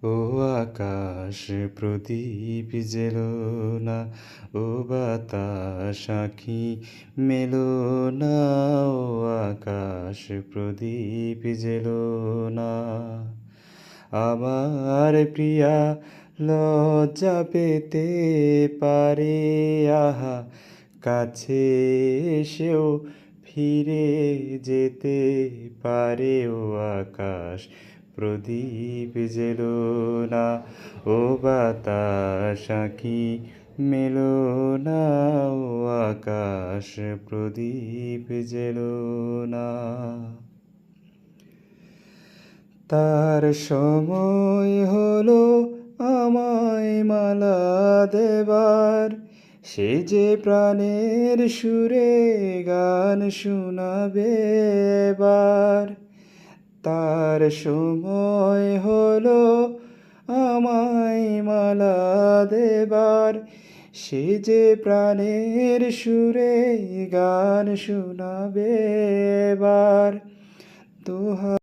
ও আকাশ প্রদীপ jello না, ও বাতাস আঁখি মেলো না, ও আকাশ প্রদীপ জেলো না। আমার প্রিয়া লজ্জা পেতে পারে, আহা কাছে এসেও ফিরে যেতে পারে। ও আকাশ প্রদীপ জেলো না, ও বাতাস আঁখি মেলো না, ও আকাশ প্রদীপ জেলো না। তার সময় হলো আমায় মালা দেবার, সে যে প্রাণের সুরে গান শোনাবে এবার। তার সময় হলো আমায় মালা দেবার, সে যে প্রাণের সুরে গান শোনাবে এবার। দোহা